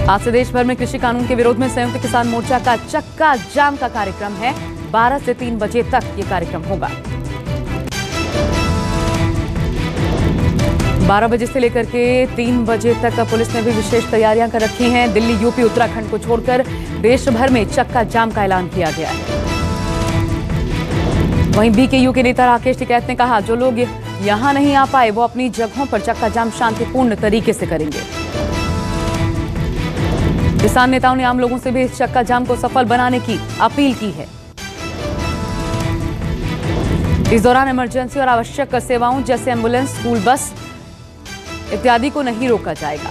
आज से देश भर में कृषि कानून के विरोध में संयुक्त किसान मोर्चा का चक्का जाम का कार्यक्रम है। 12 से 3 बजे तक ये कार्यक्रम होगा। 12 बजे से लेकर के 3 बजे तक पुलिस ने भी विशेष तैयारियां कर रखी हैं। दिल्ली, यूपी, उत्तराखंड को छोड़कर देश भर में चक्का जाम का ऐलान किया गया है। वहीं बीकेयू के नेता राकेश टिकैत ने कहा, जो लोग यहां नहीं आ पाए वो अपनी जगहों पर चक्का जाम शांतिपूर्ण तरीके से करेंगे। किसान नेताओं ने आम लोगों से भी इस चक्का जाम को सफल बनाने की अपील की है। इस दौरान इमरजेंसी और आवश्यक सेवाओं जैसे एम्बुलेंस, स्कूल बस इत्यादि को नहीं रोका जाएगा।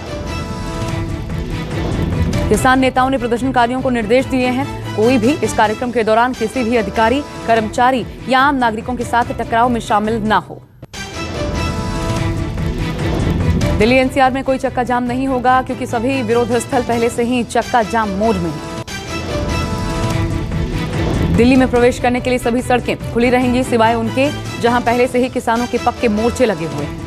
किसान नेताओं ने प्रदर्शनकारियों को निर्देश दिए हैं, कोई भी इस कार्यक्रम के दौरान किसी भी अधिकारी, कर्मचारी या आम नागरिकों के साथ टकराव में शामिल न हो। दिल्ली एनसीआर में कोई चक्का जाम नहीं होगा क्योंकि सभी विरोध स्थल पहले से ही चक्का जाम मोड में हैं। दिल्ली में प्रवेश करने के लिए सभी सड़कें खुली रहेंगी सिवाय उनके जहां पहले से ही किसानों के पक्के मोर्चे लगे हुए हैं।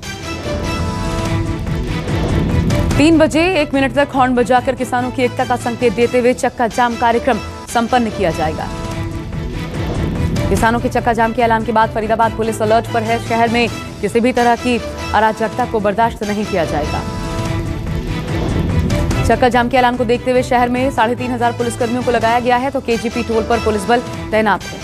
3 बजे 1 मिनट तक हॉर्न बजाकर किसानों की एकता का संकेत देते हुए चक्का जाम कार्यक्रम संपन्न किया जाएगा। किसानों के चक्का जाम के ऐलान के बाद फरीदाबाद पुलिस अलर्ट पर है। शहर में किसी भी तरह की अराजकता को बर्दाश्त नहीं किया जाएगा। चक्का जाम के ऐलान को देखते हुए शहर में 3500 पुलिसकर्मियों को लगाया गया है तो केजीपी टोल पर पुलिस बल तैनात है।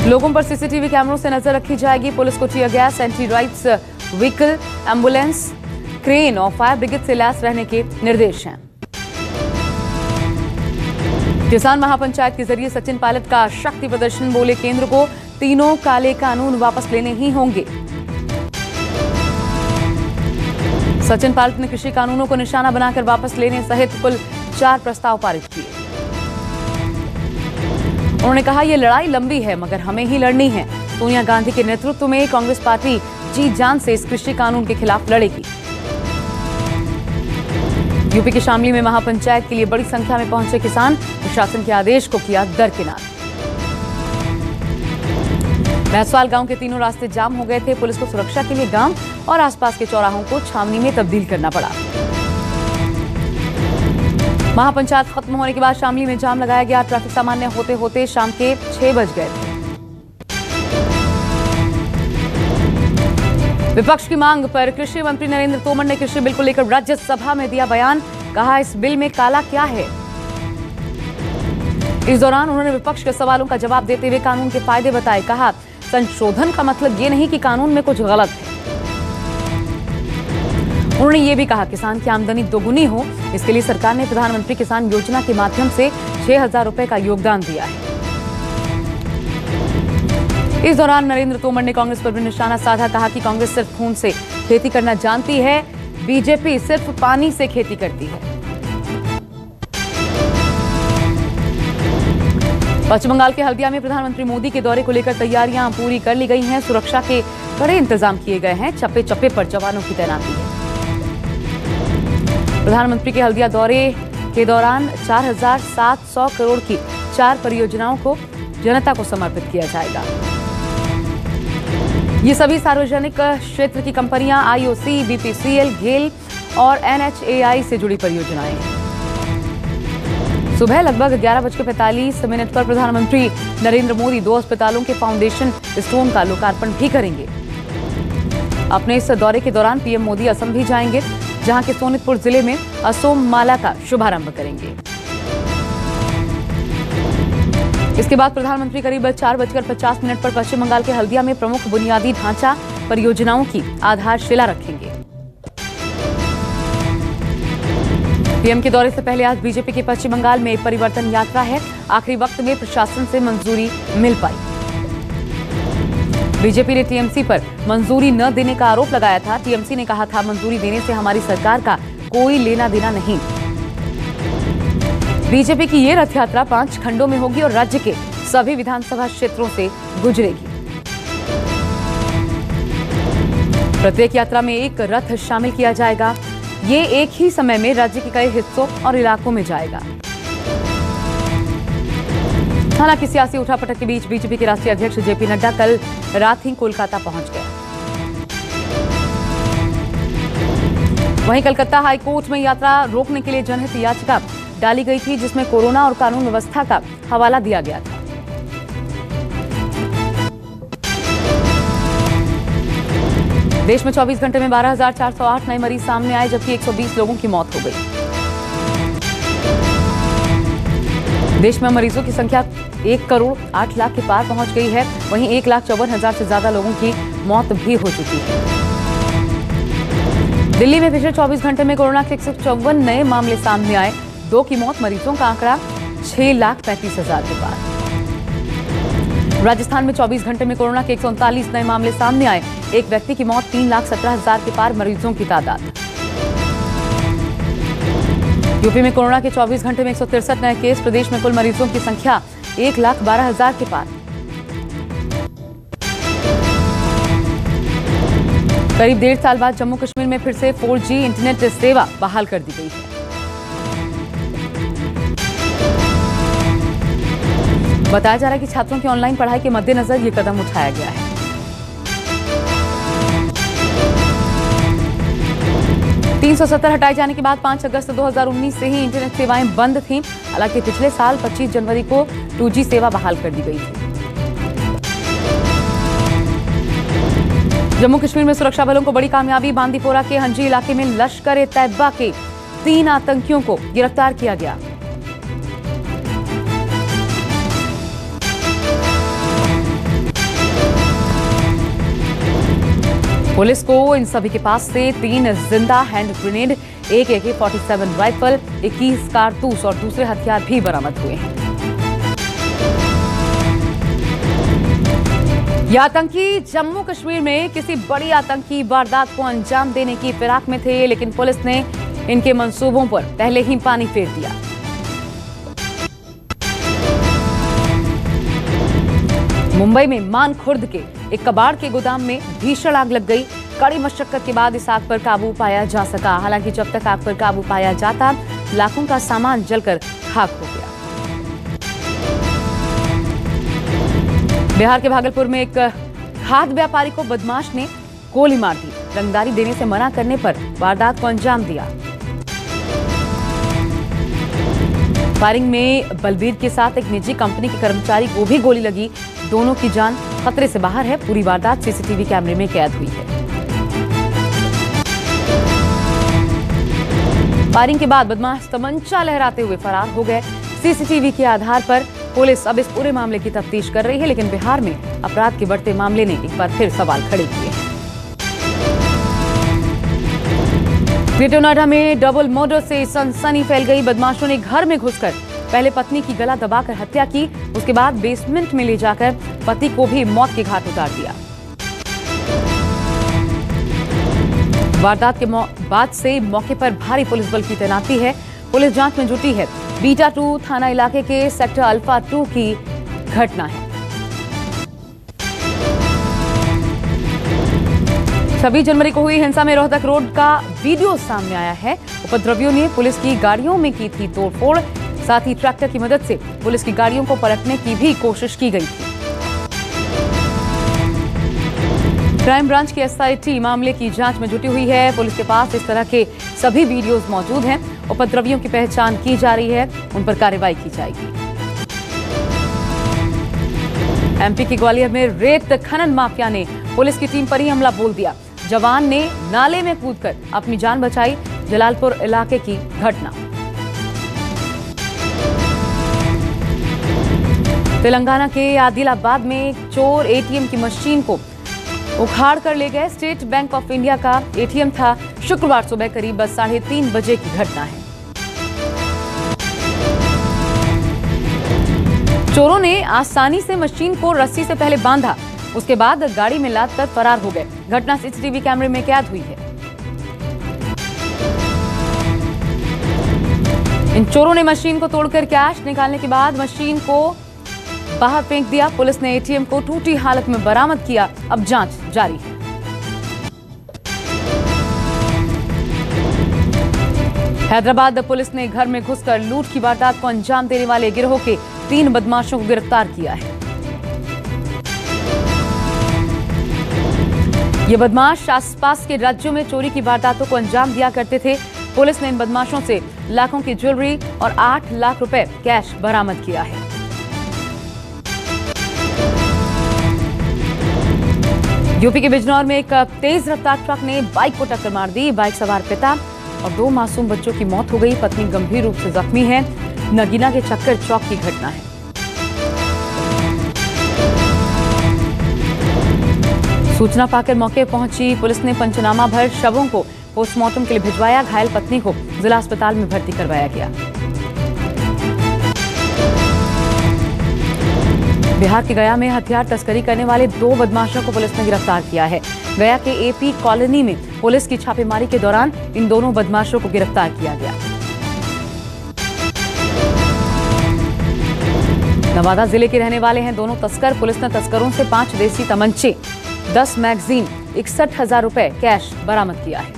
लोगों पर सीसीटीवी कैमरों से नजर रखी जाएगी। पुलिस को tear gas, anti riots vehicle, ambulance, crane और फायर ब्रिगेड से लैस रहने के निर्देश हैं। किसान महापंचायत के जरिए सचिन पायलट का शक्ति प्रदर्शन, बोले केंद्र को तीनों काले कानून वापस लेने ही होंगे। सचिन पायलट ने कृषि कानूनों को निशाना बनाकर वापस लेने सहित कुल 4 प्रस्ताव पारित किए। उन्होंने कहा, यह लड़ाई लंबी है मगर हमें ही लड़नी है। सोनिया गांधी के नेतृत्व में कांग्रेस पार्टी जी जान से इस कृषि कानून के खिलाफ लड़ेगी। यूपी के शामली में महापंचायत के लिए बड़ी संख्या में पहुंचे किसान, प्रशासन के आदेश को किया दरकिनार। महसवाल गांव के तीनों रास्ते जाम हो गए थे। पुलिस को सुरक्षा के लिए गांव और आसपास के चौराहों को छावनी में तब्दील करना पड़ा। महापंचायत खत्म होने के बाद शामली में जाम लगाया गया। ट्रैफिक सामान्य होते होते शाम के 6 बज गए थे। विपक्ष की मांग पर कृषि मंत्री नरेंद्र तोमर ने कृषि बिल को लेकर राज्यसभा में दिया बयान। कहा, इस बिल में काला क्या है। इस दौरान उन्होंने विपक्ष के सवालों का जवाब देते हुए कानून के फायदे बताए। कहा, संशोधन का मतलब ये नहीं कि कानून में कुछ गलत है। उन्होंने ये भी कहा, किसान की आमदनी दोगुनी हो इसके लिए सरकार ने प्रधानमंत्री किसान योजना के माध्यम से 6000 रुपए का योगदान दिया है। इस दौरान नरेंद्र तोमर ने कांग्रेस पर भी निशाना साधा। कहा कि कांग्रेस सिर्फ खून से खेती करना जानती है, बीजेपी सिर्फ पानी से खेती करती है। पश्चिम बंगाल के हल्दिया में प्रधानमंत्री मोदी के दौरे को लेकर तैयारियां पूरी कर ली गई हैं। सुरक्षा के कड़े इंतजाम किए गए हैं। चप्पे चप्पे पर जवानों की तैनाती है। प्रधानमंत्री के हल्दिया दौरे के दौरान 4700 करोड़ की 4 परियोजनाओं को जनता को समर्पित किया जाएगा। ये सभी सार्वजनिक क्षेत्र की कंपनियां आईओसी, बीपीसीएल, गेल और एनएचएआई से जुड़ी परियोजनाएं हैं। सुबह लगभग 11:45 पर प्रधानमंत्री नरेंद्र मोदी 2 अस्पतालों के फाउंडेशन स्टोन का लोकार्पण भी करेंगे। अपने इस दौरे के दौरान पीएम मोदी असम भी जाएंगे, जहां के सोनितपुर जिले में असोम माला का शुभारंभ करेंगे। इसके बाद प्रधानमंत्री करीब 4:50 पर पश्चिम बंगाल के हल्दिया में प्रमुख बुनियादी ढांचा परियोजनाओं की आधारशिला रखेंगे। पीएम के दौरे से पहले आज बीजेपी की पश्चिम बंगाल में परिवर्तन यात्रा है। आखिरी वक्त में प्रशासन से मंजूरी मिल पाई। बीजेपी ने टीएमसी पर मंजूरी न देने का आरोप लगाया था। टीएमसी ने कहा था, मंजूरी देने से हमारी सरकार का कोई लेना देना नहीं। बीजेपी की ये रथ यात्रा 5 खंडों में होगी और राज्य के सभी विधानसभा क्षेत्रों से गुजरेगी। प्रत्येक यात्रा में एक रथ शामिल किया जाएगा। ये एक ही समय में राज्य के कई हिस्सों और इलाकों में जाएगा। हालांकि सियासी उठापटक के बीच बीजेपी के राष्ट्रीय अध्यक्ष जेपी नड्डा कल रात ही कोलकाता पहुंच गए। वहीं कलकत्ता हाईकोर्ट में यात्रा रोकने के लिए जनहित याचिका डाली गई थी, जिसमें कोरोना और कानून व्यवस्था का हवाला दिया गया था। देश में 24 घंटे में 12,408 नए मरीज सामने आए, जबकि 120 लोगों की मौत हो गई। देश में मरीजों की संख्या 1 करोड़ 8 लाख के पार पहुंच गई है। वहीं 1,54,000 से ज्यादा लोगों की मौत भी हो चुकी है। दिल्ली में पिछले 24 घंटे में कोरोना के 154 नए मामले सामने आए। 2 की मौत, मरीजों का आंकड़ा 6,35,000 के पार। राजस्थान में 24 घंटे में कोरोना के 139 नए मामले सामने आए। एक व्यक्ति की मौत, 3,17,000 के पार मरीजों की तादाद। यूपी में कोरोना के 24 घंटे में 163 नए केस। प्रदेश में कुल मरीजों की संख्या 1,12,000 के पार। करीब 1.5 साल बाद जम्मू कश्मीर में फिर से 4G इंटरनेट सेवा बहाल कर दी गई है। बताया जा रहा है कि छात्रों की ऑनलाइन पढ़ाई के मद्देनजर ये कदम उठाया गया है। $370 हटाए जाने के बाद 5 अगस्त 2019 से ही इंटरनेट सेवाएं बंद थीं। हालांकि पिछले साल 25 जनवरी को 2G सेवा बहाल कर दी गई थी। जम्मू कश्मीर में सुरक्षा बलों को बड़ी कामयाबी। बांदीपोरा के हंजी इलाके में लश्कर-ए-तैयबा के 3 आतंकियों को गिरफ्तार किया गया। पुलिस को इन सभी के पास से 3 जिंदा हैंड ग्रेनेड, एक AK-47 राइफल, 21 कारतूस और दूसरे हथियार भी बरामद हुए हैं। ये आतंकी जम्मू कश्मीर में किसी बड़ी आतंकी वारदात को अंजाम देने की फिराक में थे, लेकिन पुलिस ने इनके मंसूबों पर पहले ही पानी फेर दिया। मुंबई में मानखुर्द के एक कबाड़ के गोदाम में भीषण आग लग गई। कड़ी मशक्कत के बाद इस आग पर काबू पाया जा सका। हालांकि जब तक आग पर काबू पाया जाता, लाखों का सामान जलकर खाक हो गया। बिहार के भागलपुर में एक खाद्य व्यापारी को बदमाश ने गोली मार दी। रंगदारी देने से मना करने पर वारदात को अंजाम दिया। फायरिंग में बलबीर के साथ एक निजी कंपनी के कर्मचारी को भी गोली लगी। दोनों की जान खतरे से बाहर है। पूरी वारदात सीसीटीवी कैमरे में कैद हुई है। फायरिंग के बाद बदमाश तमंचा लहराते हुए फरार हो गए। सीसीटीवी के आधार पर पुलिस अब इस पूरे मामले की तफ्तीश कर रही है, लेकिन बिहार में अपराध के बढ़ते मामले ने एक बार फिर सवाल खड़े किए हैं। ग्रेटर नोएडा में डबल मर्डर से सनसनी फैल गई। बदमाशों ने घर में घुसकर पहले पत्नी की गला दबाकर हत्या की, उसके बाद बेसमेंट में ले जाकर पति को भी मौत के घाट उतार दिया। वारदात के बाद से मौके पर भारी पुलिस बल की तैनाती है। पुलिस जांच में जुटी है। बीटा 2 थाना इलाके के सेक्टर अल्फा 2 की घटना है। 26 जनवरी को हुई हिंसा में रोहतक रोड का वीडियो सामने आया है। उपद्रवियों ने पुलिस की गाड़ियों में की थी तोड़फोड़। साथ ही ट्रैक्टर की मदद से पुलिस की गाड़ियों को पलटने की भी कोशिश की गई थी। क्राइम ब्रांच की SIT मामले की जांच में जुटी हुई है। पुलिस के पास इस तरह के सभी वीडियोज मौजूद हैं। उपद्रवियों की पहचान की जा रही है, उन पर कार्रवाई की जाएगी। MP के ग्वालियर में रेत खनन माफिया ने पुलिस की टीम पर ही हमला बोल दिया। जवान ने नाले में कूदकर अपनी जान बचाई। जलालपुर इलाके की घटना। तेलंगाना के आदिलाबाद में एक चोर ATM की मशीन को उखाड़ कर ले गए। स्टेट बैंक ऑफ इंडिया का ATM था। शुक्रवार सुबह करीब 3:30 बजे की घटना है। चोरों ने आसानी से मशीन को रस्सी से पहले बांधा, उसके बाद गाड़ी में लाद कर फरार हो गए। घटना सीसीटीवी कैमरे में कैद हुई है। इन चोरों ने मशीन को तोड़कर कैश निकालने के बाद मशीन को बाहर फेंक दिया। पुलिस ने ATM को टूटी हालत में बरामद किया। अब जांच जारी है। हैदराबाद पुलिस ने घर में घुसकर लूट की वारदात को अंजाम देने वाले गिरोह के 3 बदमाशों को गिरफ्तार किया है। ये बदमाश आसपास के राज्यों में चोरी की वारदातों को अंजाम दिया करते थे। पुलिस ने इन बदमाशों से लाखों की ज्वेलरी और 8 लाख रुपए कैश बरामद किया है। यूपी के बिजनौर में एक तेज रफ्तार ट्रक ने बाइक को टक्कर मार दी। बाइक सवार पिता और 2 मासूम बच्चों की मौत हो गई। पत्नी गंभीर रूप से जख्मी है। नगीना के चक्कर चौक की घटना है। सूचना पाकर मौके पहुंची पुलिस ने पंचनामा भर शवों को पोस्टमार्टम के लिए भिजवाया। घायल पत्नी को जिला अस्पताल में भर्ती करवाया गया। बिहार के गया में हथियार तस्करी करने वाले 2 बदमाशों को पुलिस ने गिरफ्तार किया है। गया के एपी कॉलोनी में पुलिस की छापेमारी के दौरान इन दोनों बदमाशों को गिरफ्तार किया गया। नवादा जिले के रहने वाले हैं दोनों तस्कर। पुलिस ने तस्करों से 5 देसी तमंचे, 10 मैगजीन, 61,000 रुपए कैश बरामद किया है।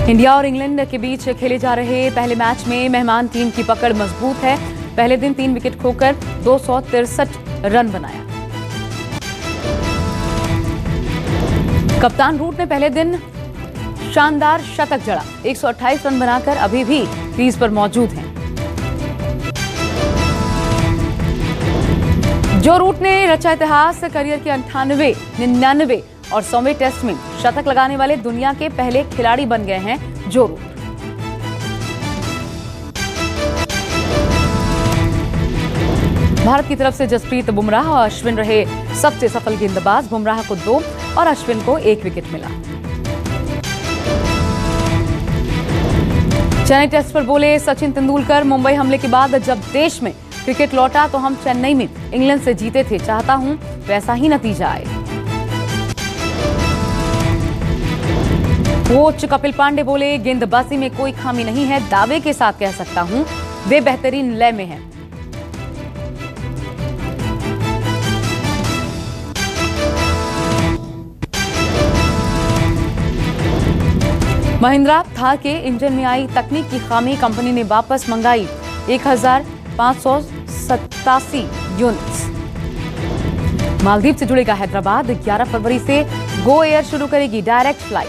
इंडिया और इंग्लैंड के बीच खेले जा रहे पहले मैच में मेहमान टीम की पकड़ मजबूत है। पहले दिन 3 विकेट खोकर 263 रन बनाया। कप्तान रूट ने पहले दिन शानदार शतक जड़ा। 128 रन बनाकर अभी भी क्रीज पर मौजूद हैं। जो रूट ने रचा इतिहास। करियर के 98, 99 और 100वें टेस्ट में शतक लगाने वाले दुनिया के पहले खिलाड़ी बन गए हैं जो रूट। भारत की तरफ से जसप्रीत बुमराह और अश्विन रहे सबसे सफल गेंदबाज। बुमराह को 2 और अश्विन को 1 विकेट मिला। चेन्नई टेस्ट पर बोले सचिन तेंदुलकर, मुंबई हमले के बाद जब देश में क्रिकेट लौटा तो हम चेन्नई में इंग्लैंड से जीते थे। चाहता हूं वैसा ही नतीजा आए। कोच कपिल पांडे बोले गेंदबाजी में कोई खामी नहीं है, दावे के साथ कह सकता हूं वे बेहतरीन लय में हैं। महिंद्रा थार के इंजन में आई तकनीक की खामी कंपनी ने वापस मंगाई 1587 यूनिट्स। मालदीव से जुड़ेगा हैदराबाद। 11 फरवरी से गो एयर शुरू करेगी डायरेक्ट फ्लाइट।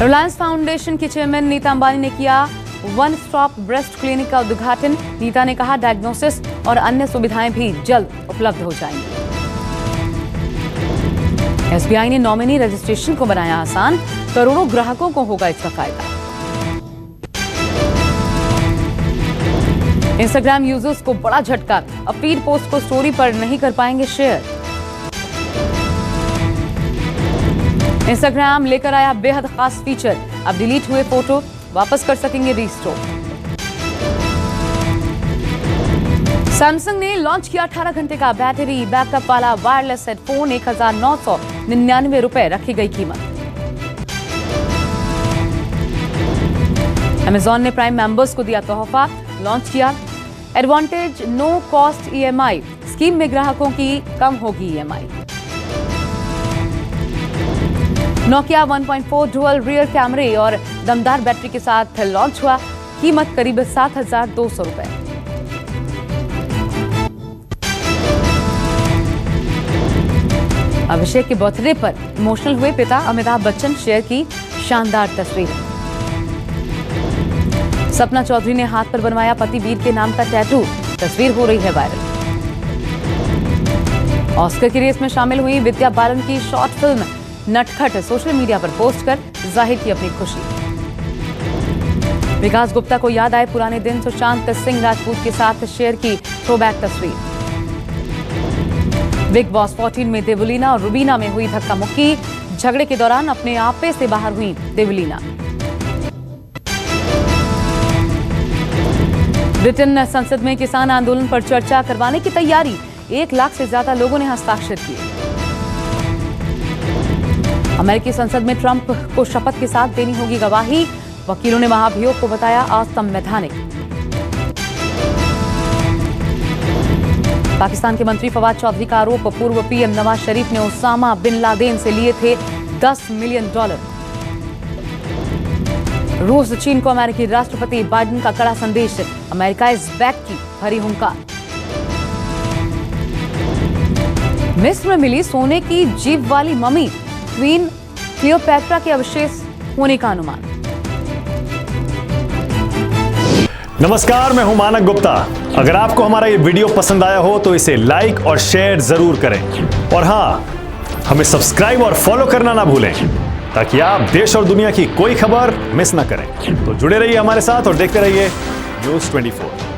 रिलायंस फाउंडेशन की चेयरमैन नीता अंबानी ने किया वन स्टॉप ब्रेस्ट क्लिनिक का उद्घाटन। नीता ने कहा डायग्नोसिस और अन्य सुविधाएं भी जल्द उपलब्ध हो जाएंगी। एसबीआई ने नॉमिनी रजिस्ट्रेशन को बनाया आसान। करोड़ों ग्राहकों को होगा इसका फायदा। इंस्टाग्राम यूजर्स को बड़ा झटका। अब फीड पोस्ट को स्टोरी पर नहीं कर पाएंगे शेयर। इंस्टाग्राम लेकर आया बेहद खास फीचर। अब डिलीट हुए फोटो वापस कर सकेंगे रीस्टोर। सैमसंग ने लॉन्च किया 18 घंटे का बैटरी बैकअप वाला वायरलेस हेडफोन। 1999 रुपए रखी गई कीमत। अमेजॉन ने प्राइम मेंबर्स को दिया तोहफा। लॉन्च किया advantage no cost EMI scheme में ग्राहकों की कम होगी ईएमआई। नोकिया 1.4 डुअल रियर कैमरे और दमदार बैटरी के साथ लॉन्च हुआ। कीमत करीब 7,200 रुपए। अभिषेक के बर्थडे पर इमोशनल हुए पिता अमिताभ बच्चन। शेयर की शानदार तस्वीर। सपना चौधरी ने हाथ पर बनवाया पति वीर के नाम का टैटू। तस्वीर हो रही है वायरल। ऑस्कर की रेस में शामिल हुई विद्या बालन की शॉर्ट फिल्म नटखट सोशल मीडिया पर पोस्ट कर जाहिर की अपनी खुशी। विकास गुप्ता को याद आए पुराने दिन। सुशांत सिंह राजपूत के साथ शेयर की थ्रोबैक तस्वीर। बिग बॉस 14 में देवलीना और रुबीना में हुई धक्का मुक्की। झगड़े के दौरान अपने आपे से बाहर हुई देवलीना। ब्रिटेन संसद में किसान आंदोलन पर चर्चा करवाने की तैयारी। 1 लाख से ज्यादा लोगों ने हस्ताक्षर किए। अमेरिकी संसद में ट्रंप को शपथ के साथ देनी होगी गवाही। वकीलों ने महाभियोग को बताया असंवैधानिक। पाकिस्तान के मंत्री फवाद चौधरी का आरोप पूर्व पीएम नवाज शरीफ ने ओसामा बिन लादेन से लिए थे $10 मिलियन। रूस चीन को अमेरिकी राष्ट्रपति बाइडेन का कड़ा संदेश, अमेरिका इज बैक की भरी हुंकार। मिस्र में मिली सोने की जीभ वाली ममी, क्वीन क्लियोपैट्रा के अवशेष होने का अनुमान। नमस्कार, मैं हूं मानक गुप्ता। अगर आपको हमारा ये वीडियो पसंद आया हो तो इसे लाइक और शेयर जरूर करें, और हां, हमें सब्सक्राइब और फॉलो करना ना भूलें ताकि आप देश और दुनिया की कोई खबर मिस ना करें। तो जुड़े रहिए हमारे साथ और देखते रहिए न्यूज़ 24।